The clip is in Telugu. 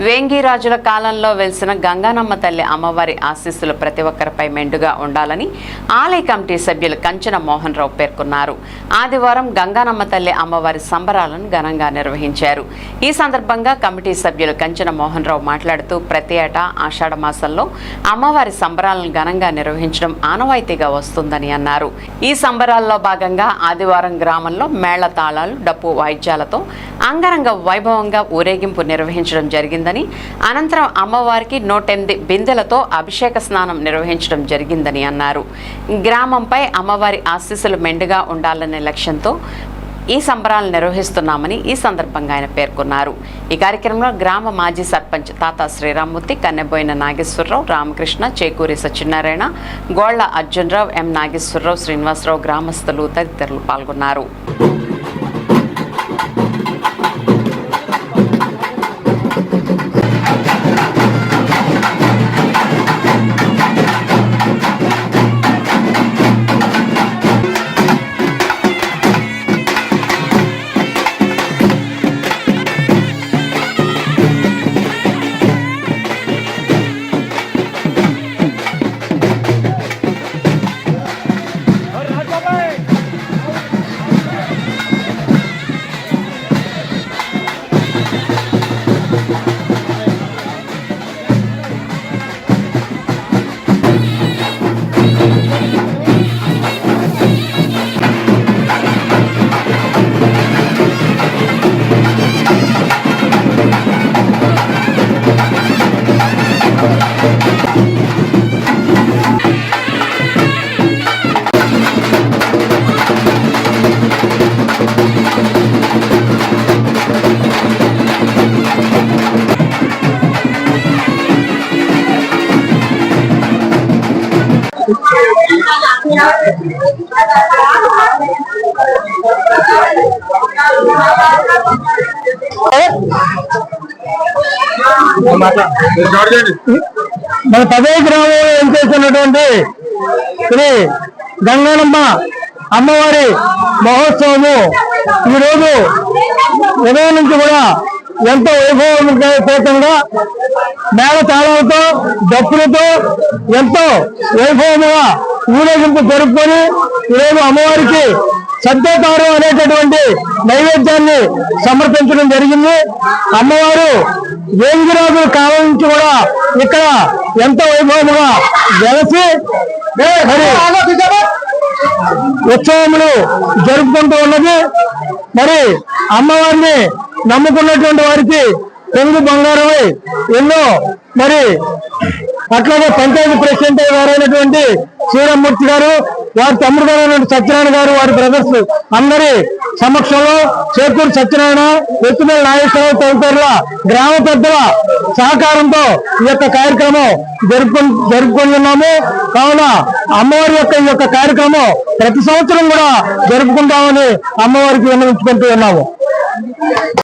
వేంగిరాజుల కాలంలో వెలిసిన గంగానమ్మ తల్లి అమ్మవారి ఆశీస్సులు ప్రతి ఒక్కరిపై మెండుగా ఉండాలని ఆలయ కమిటీ సభ్యులు కంచన మోహన్ రావు పేర్కొన్నారు. ఆదివారం గంగానమ్మ తల్లి అమ్మవారి సంబరాలను ఘనంగా నిర్వహించారు. ఈ సందర్భంగా కమిటీ సభ్యులు కంచన మోహన్ రావు మాట్లాడుతూ ప్రతి ఏటా ఆషాఢ మాసంలో అమ్మవారి సంబరాలను ఘనంగా నిర్వహించడం ఆనవాయితీగా వస్తుందని అన్నారు. ఈ సంబరాల్లో భాగంగా ఆదివారం గ్రామంలో మేళ తాళాలు, డప్పు వాయిద్యాలతో అంగరంగ వైభవంగా ఊరేగింపు నిర్వహించడం జరిగిందని, అనంతరం అమ్మవారికి 108 బిందెలతో అభిషేక స్నానం నిర్వహించడం జరిగిందని అన్నారు. గ్రామంపై అమ్మవారి ఆశీస్సులు మెండుగా ఉండాలనే లక్ష్యంతో ఈ సంబరాలు నిర్వహిస్తున్నామని ఈ సందర్భంగా ఆయన పేర్కొన్నారు. ఈ కార్యక్రమంలో గ్రామ మాజీ సర్పంచ్ తాత శ్రీరామ్మూర్తి, కన్నెబోయిన నాగేశ్వరరావు, రామకృష్ణ, చేకూరి సత్యనారాయణ, గోళ్ల అర్జునరావు, ఎం నాగేశ్వరరావు, శ్రీనివాసరావు, గ్రామస్తులు తదితరులు పాల్గొన్నారు. మన పదే గ్రామంలో ఏం చేస్తున్నటువంటి శ్రీ గంగానమ్మ అమ్మవారి మహోత్సవము ఈరోజు ఉదయం నుంచి కూడా ఎంతో వైభవంగా మేళ తాళాలతో, డప్పులతో ఎంతో వైభవముగా ఊరేగింపు జరుపుకొని ఈరోజు అమ్మవారికి సద్యోతారం అనేటటువంటి నైవేద్యాన్ని సమర్పించడం జరిగింది. అమ్మవారు వేంగిరాజుల కాలం నుంచి కూడా ఇక్కడ ఎంతో వైభవముగా వెలసి ఉత్సవములు జరుపుకుంటూ ఉన్నది. మరి అమ్మవారిని నమ్ముకున్నటువంటి వారికి పెంగు బంగారమై ఎన్నో మరి అట్లాగే పంచాయతీ ప్రెసిడెంట్ గారైనటువంటి శ్రీరామ్మూర్తి గారు, వారి తమ్ముడు గారు సత్యనారాయణ గారు, వారి బ్రదర్స్ అందరి సమక్షంలో చేకూరు సత్యనారాయణ, ఎత్తుమల నాగేశ్వరరావు తదితరుల గ్రామ పెద్దల సహకారంతో ఈ యొక్క కార్యక్రమం జరుపుకుంటున్నాము. కావున అమ్మవారి యొక్క కార్యక్రమం ప్రతి సంవత్సరం కూడా జరుపుకుంటామని అమ్మవారికి విన్నవించుకుంటూ ఉన్నాము.